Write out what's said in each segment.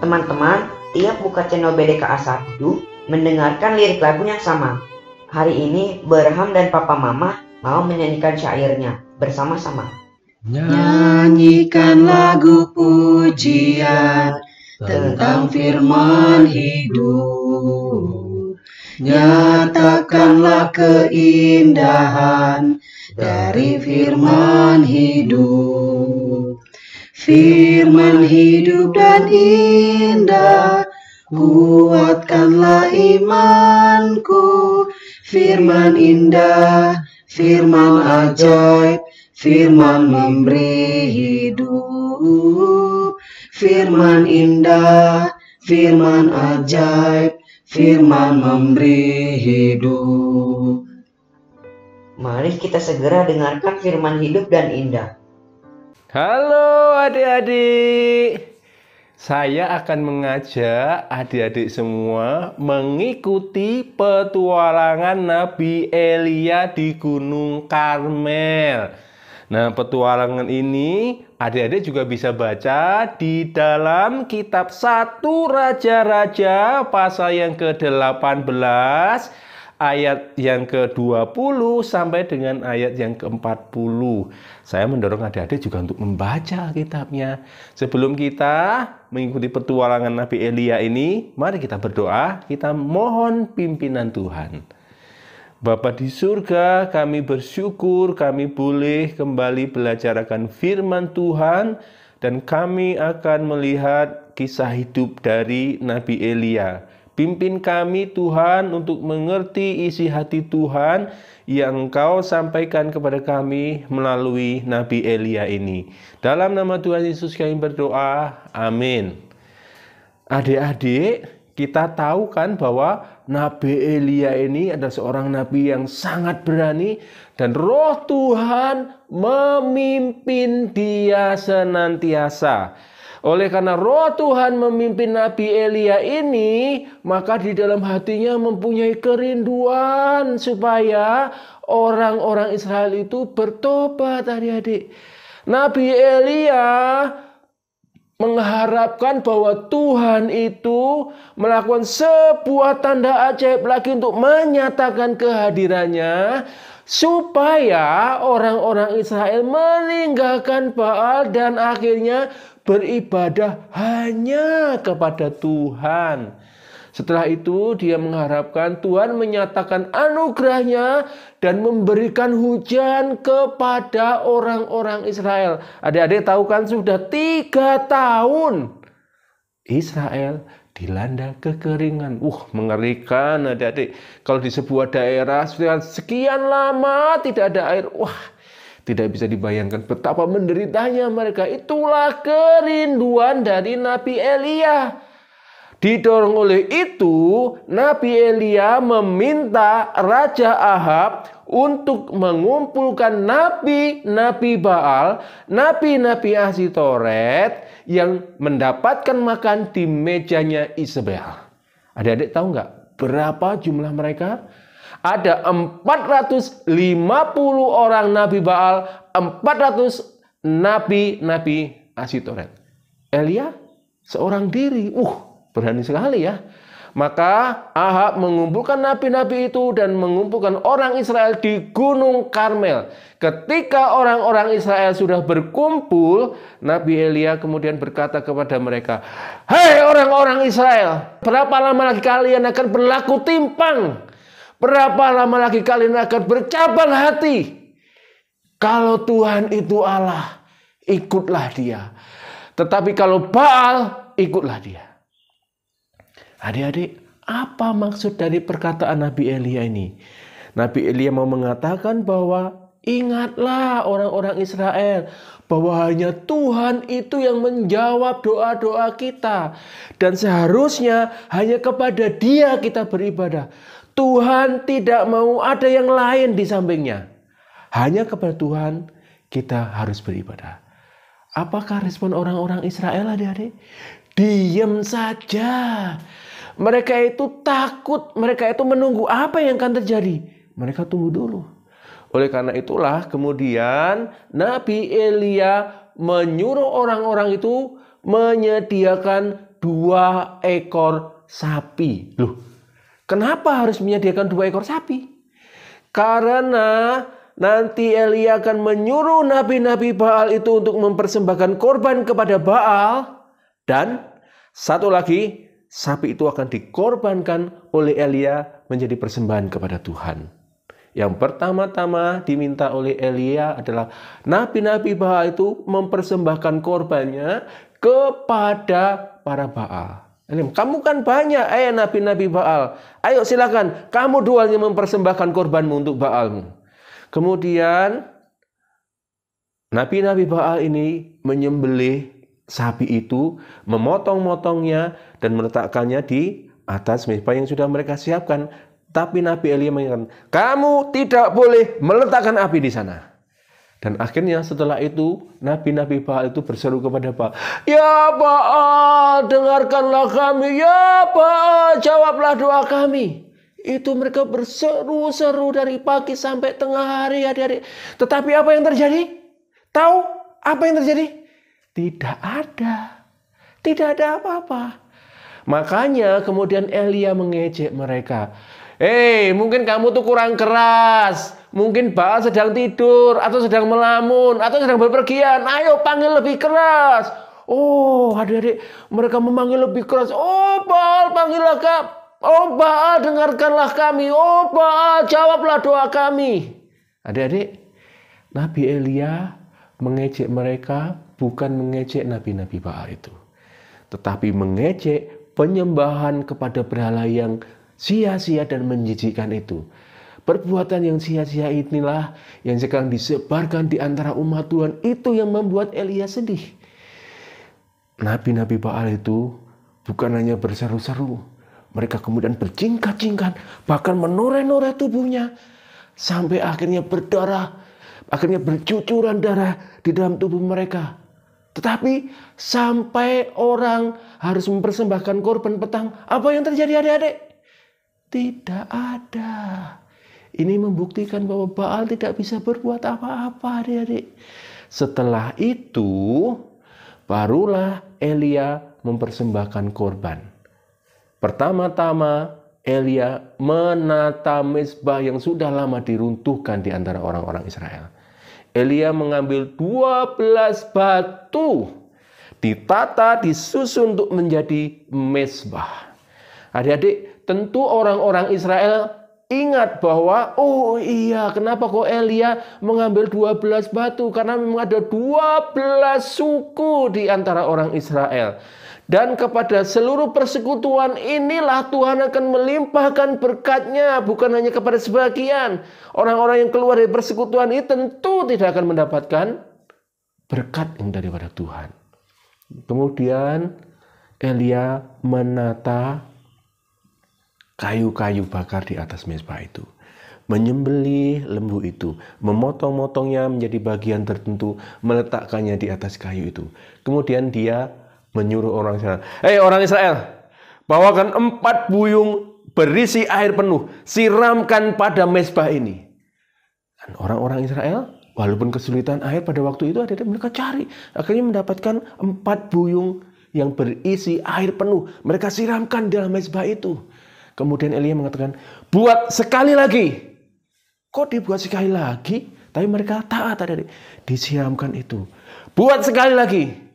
Teman-teman, tiap buka channel BDKA1 mendengarkan lirik lagu yang sama. Hari ini Berham dan Papa Mama mau menyanyikan syairnya bersama-sama. Nyanyikan lagu pujian tentang firman hidup. Nyatakanlah keindahan dari firman hidup. Firman hidup dan indah, kuatkanlah imanku. Firman indah, firman ajaib, firman memberi hidup. Firman indah, firman ajaib, firman memberi hidup. Mari kita segera dengarkan firman hidup dan indah. Halo adik-adik, saya akan mengajak adik-adik semua mengikuti petualangan Nabi Elia di Gunung Karmel. Nah, petualangan ini adik-adik juga bisa baca di dalam kitab 1 Raja-Raja pasal yang ke-18 ayat yang ke-20 sampai dengan ayat yang ke-40. Saya mendorong adik-adik juga untuk membaca kitabnya. Sebelum kita mengikuti petualangan Nabi Elia ini, mari kita berdoa, kita mohon pimpinan Tuhan. Bapa di surga, kami bersyukur kami boleh kembali belajar akan firman Tuhan, dan kami akan melihat kisah hidup dari Nabi Elia. Pimpin kami Tuhan untuk mengerti isi hati Tuhan yang Engkau sampaikan kepada kami melalui Nabi Elia ini. Dalam nama Tuhan Yesus kami berdoa, amin. Adik-adik, kita tahu kan bahwa Nabi Elia ini adalah seorang nabi yang sangat berani, dan Roh Tuhan memimpin dia senantiasa. Oleh karena Roh Tuhan memimpin Nabi Elia ini, maka di dalam hatinya mempunyai kerinduan supaya orang-orang Israel itu bertobat, adik-adik. Nabi Elia mengharapkan bahwa Tuhan itu melakukan sebuah tanda ajaib lagi untuk menyatakan kehadirannya, supaya orang-orang Israel meninggalkan Baal dan akhirnya beribadah hanya kepada Tuhan. Setelah itu dia mengharapkan Tuhan menyatakan anugerahnya dan memberikan hujan kepada orang-orang Israel. Adik-adik tahu kan sudah 3 tahun Israel dilanda kekeringan. Mengerikan adik-adik. Kalau di sebuah daerah sudah sekian lama tidak ada air, tidak bisa dibayangkan betapa menderitanya mereka. Itulah kerinduan dari Nabi Elia. Didorong oleh itu, Nabi Elia meminta Raja Ahab untuk mengumpulkan nabi-nabi Baal, nabi-nabi Asitoret yang mendapatkan makan di mejanya Isabel. Adik-adik tahu nggak berapa jumlah mereka? Ada 450 orang nabi Baal, 400 nabi-nabi Asitoret. Elia seorang diri. Berani sekali ya. Maka Ahab mengumpulkan nabi-nabi itu dan mengumpulkan orang Israel di Gunung Karmel. Ketika orang-orang Israel sudah berkumpul, Nabi Elia kemudian berkata kepada mereka, "Hei orang-orang Israel, berapa lama lagi kalian akan berlaku timpang? Berapa lama lagi kalian akan bercabang hati? Kalau Tuhan itu Allah, ikutlah dia. Tetapi kalau Baal, ikutlah dia." Adik-adik, apa maksud dari perkataan Nabi Elia ini? Nabi Elia mau mengatakan bahwa ingatlah orang-orang Israel bahwa hanya Tuhan itu yang menjawab doa-doa kita. Dan seharusnya hanya kepada Dia kita beribadah. Tuhan tidak mau ada yang lain di sampingnya. Hanya kepada Tuhan kita harus beribadah. Apakah respon orang-orang Israel, adik-adik? Diam saja. Mereka itu takut, mereka itu menunggu apa yang akan terjadi. Mereka tunggu dulu. Oleh karena itulah kemudian Nabi Elia menyuruh orang-orang itu menyediakan 2 ekor sapi. Loh, kenapa harus menyediakan 2 ekor sapi? Karena nanti Elia akan menyuruh nabi-nabi Baal itu untuk mempersembahkan korban kepada Baal. Dan satu lagi, sapi itu akan dikorbankan oleh Elia menjadi persembahan kepada Tuhan. Yang pertama-tama diminta oleh Elia adalah nabi-nabi Baal itu mempersembahkan korbannya kepada para Baal. Kamu kan banyak, nabi-nabi Baal. Ayo silakan, kamu duanya mempersembahkan korbanmu untuk Baalmu. Kemudian nabi-nabi Baal ini menyembelih sapi itu, memotong-motongnya dan meletakkannya di atas mezbah yang sudah mereka siapkan. Tapi Nabi Elia mengatakan, kamu tidak boleh meletakkan api di sana. Dan akhirnya setelah itu nabi-nabi Baal itu berseru kepada Baal, ya Baal, dengarkanlah kami, ya Baal, jawablah doa kami. Itu mereka berseru-seru dari pagi sampai tengah hari, adik-adik. Tetapi apa yang terjadi? Tahu apa yang terjadi? Tidak ada apa-apa. Makanya kemudian Elia mengejek mereka. Mungkin kamu tuh kurang keras. Mungkin Baal sedang tidur, atau sedang melamun, atau sedang berpergian. Ayo panggil lebih keras. Oh, adik-adik, mereka memanggil lebih keras. Oh, Baal, panggillah kami. Oh, Baal, dengarkanlah kami. Oh, Baal, jawablah doa kami. Adik-adik, Nabi Elia mengejek mereka, bukan mengejek nabi-nabi Baal itu, tetapi mengejek penyembahan kepada berhala yang sia-sia dan menjijikkan itu. Perbuatan yang sia-sia inilah yang sekarang disebarkan di antara umat Tuhan. Itu yang membuat Elia sedih. Nabi-nabi Baal itu bukan hanya berseru-seru, mereka kemudian berjingkat-jingkat, bahkan menoreh-noreh tubuhnya, sampai akhirnya berdarah, akhirnya bercucuran darah di dalam tubuh mereka. Tetapi sampai orang harus mempersembahkan korban petang, apa yang terjadi adik-adik? Tidak ada. Ini membuktikan bahwa Baal tidak bisa berbuat apa-apa, adik-adik. Setelah itu, barulah Elia mempersembahkan korban. Pertama-tama, Elia menata mezbah yang sudah lama diruntuhkan di antara orang-orang Israel. Elia mengambil 12 batu, ditata, disusun untuk menjadi mezbah. Adik-adik, tentu orang-orang Israel ingat bahwa, oh iya, kenapa kok Elia mengambil 12 batu? Karena memang ada 12 suku di antara orang Israel. Dan kepada seluruh persekutuan inilah Tuhan akan melimpahkan berkat-Nya, bukan hanya kepada sebagian. Orang-orang yang keluar dari persekutuan ini tentu tidak akan mendapatkan berkat yang daripada Tuhan. Kemudian Elia menata kayu-kayu bakar di atas mezbah itu, menyembelih lembu itu, memotong-motongnya menjadi bagian tertentu, meletakkannya di atas kayu itu. Kemudian dia menyuruh orang Israel, orang Israel, bawakan 4 buyung berisi air penuh, siramkan pada mezbah ini. Dan orang-orang Israel, walaupun kesulitan air pada waktu itu, mereka cari, akhirnya mendapatkan 4 buyung yang berisi air penuh. Mereka siramkan dalam mezbah itu. Kemudian Elia mengatakan, buat sekali lagi. Kok dibuat sekali lagi? Tapi mereka taat, adik-adik. Disiramkan itu. Buat sekali lagi.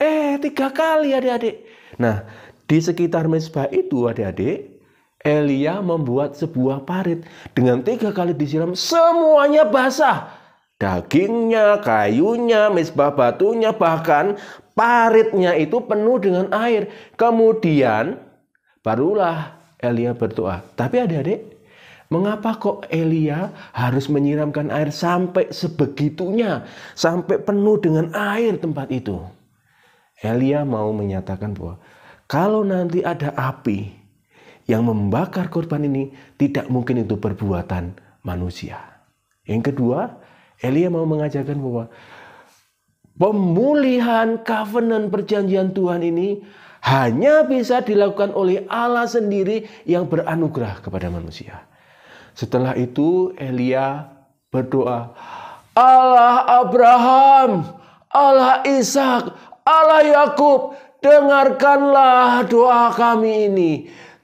3 kali, adik-adik. Nah, di sekitar mezbah itu, adik-adik, Elia membuat sebuah parit. Dengan 3 kali disiram, semuanya basah. Dagingnya, kayunya, mezbah batunya, bahkan paritnya itu penuh dengan air. Kemudian, barulah Elia berdoa. Tapi adik-adik, mengapa kok Elia harus menyiramkan air sampai sebegitunya, sampai penuh dengan air tempat itu? Elia mau menyatakan bahwa kalau nanti ada api yang membakar korban ini, tidak mungkin itu perbuatan manusia. Yang kedua, Elia mau mengajarkan bahwa pemulihan covenant perjanjian Tuhan ini hanya bisa dilakukan oleh Allah sendiri yang beranugerah kepada manusia. Setelah itu Elia berdoa, Allah Abraham, Allah Ishak, Allah Yakub, dengarkanlah doa kami ini.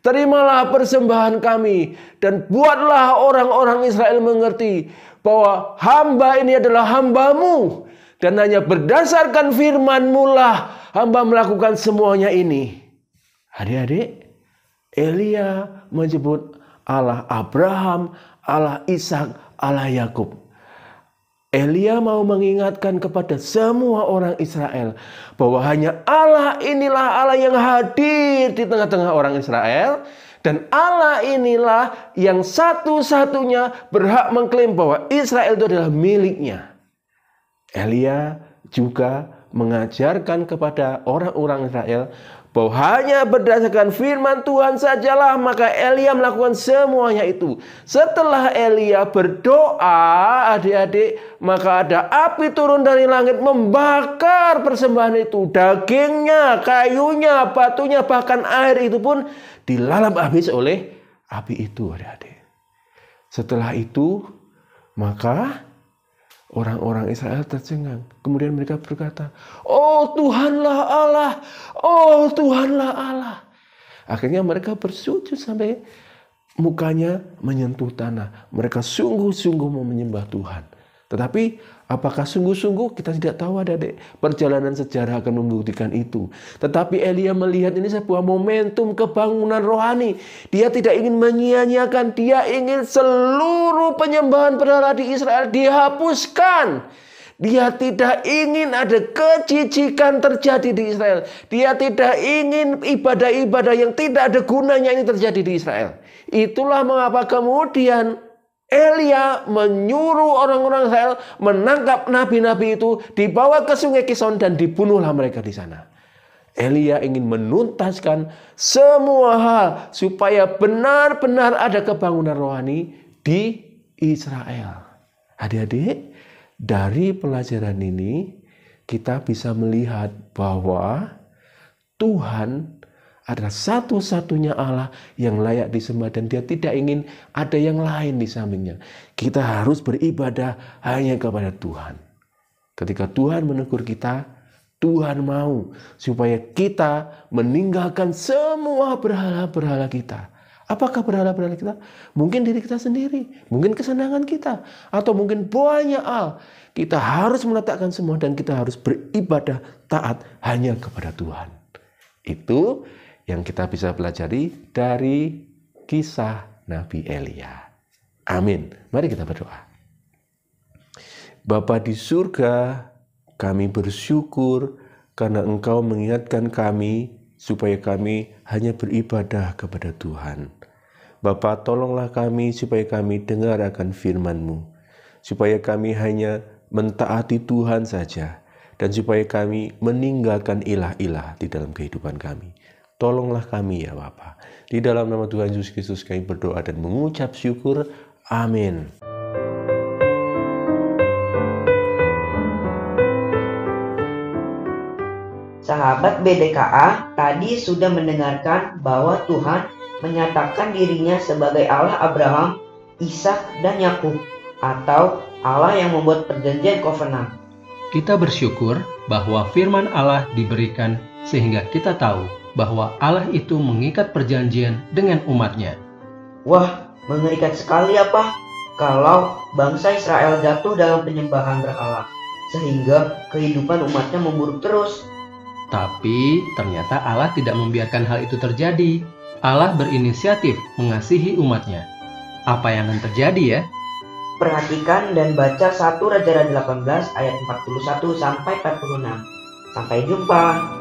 Terimalah persembahan kami dan buatlah orang-orang Israel mengerti bahwa hamba ini adalah hamba-Mu dan hanya berdasarkan firman-Mu lah hamba melakukan semuanya ini. Adik-adik, Elia menyebut Allah Abraham, Allah Ishak, Allah Yakub. Elia mau mengingatkan kepada semua orang Israel bahwa hanya Allah inilah Allah yang hadir di tengah-tengah orang Israel, dan Allah inilah yang satu-satunya berhak mengklaim bahwa Israel itu adalah miliknya. Elia juga mengajarkan kepada orang-orang Israel bahwa hanya berdasarkan firman Tuhan sajalah maka Elia melakukan semuanya itu. Setelah Elia berdoa, adik-adik, maka ada api turun dari langit membakar persembahan itu. Dagingnya, kayunya, batunya, bahkan air itu pun dilalap habis oleh api itu, adik-adik. Setelah itu, maka orang-orang Israel tercengang. Kemudian mereka berkata, "Oh Tuhanlah Allah, oh Tuhanlah Allah." Akhirnya mereka bersujud sampai mukanya menyentuh tanah. Mereka sungguh-sungguh mau menyembah Tuhan. Tetapi apakah sungguh-sungguh? Kita tidak tahu, adik-adik. Perjalanan sejarah akan membuktikan itu. Tetapi Elia melihat ini sebuah momentum kebangunan rohani. Dia tidak ingin menyia-nyiakan. Dia ingin seluruh penyembahan berhala di Israel dihapuskan. Dia tidak ingin ada kejijikan terjadi di Israel. Dia tidak ingin ibadah-ibadah yang tidak ada gunanya ini terjadi di Israel. Itulah mengapa kemudian Elia menyuruh orang-orang Israel menangkap nabi-nabi itu, dibawa ke sungai Kison dan dibunuhlah mereka di sana. Elia ingin menuntaskan semua hal supaya benar-benar ada kebangunan rohani di Israel. Adik-adik, dari pelajaran ini kita bisa melihat bahwa Tuhan adalah satu-satunya Allah yang layak disembah dan Dia tidak ingin ada yang lain di sampingnya. Kita harus beribadah hanya kepada Tuhan. Ketika Tuhan menegur kita, Tuhan mau supaya kita meninggalkan semua berhala-berhala kita. Apakah berhala-berhala kita? Mungkin diri kita sendiri, mungkin kesenangan kita, atau mungkin banyak hal. Kita harus meletakkan semua dan kita harus beribadah taat hanya kepada Tuhan. Itu yang kita bisa pelajari dari kisah Nabi Elia. Amin. Mari kita berdoa. Bapa di surga, kami bersyukur karena Engkau mengingatkan kami supaya kami hanya beribadah kepada Tuhan. Bapa, tolonglah kami supaya kami dengar akan firman-Mu, supaya kami hanya mentaati Tuhan saja, dan supaya kami meninggalkan ilah-ilah di dalam kehidupan kami. Tolonglah kami ya Bapa. Di dalam nama Tuhan Yesus Kristus kami berdoa dan mengucap syukur. Amin. Sahabat BDKA tadi sudah mendengarkan bahwa Tuhan menyatakan dirinya sebagai Allah Abraham, Ishak, dan Yakub, atau Allah yang membuat perjanjian covenant. Kita bersyukur bahwa firman Allah diberikan sehingga kita tahu bahwa Allah itu mengikat perjanjian dengan umatnya. Wah, mengerikan sekali ya Pak, kalau bangsa Israel jatuh dalam penyembahan berhala, sehingga kehidupan umatnya memburuk terus. Tapi ternyata Allah tidak membiarkan hal itu terjadi. Allah berinisiatif mengasihi umatnya. Apa yang akan terjadi ya? Perhatikan dan baca 1 Raja-Raja 18 ayat 41 sampai 46. Sampai jumpa.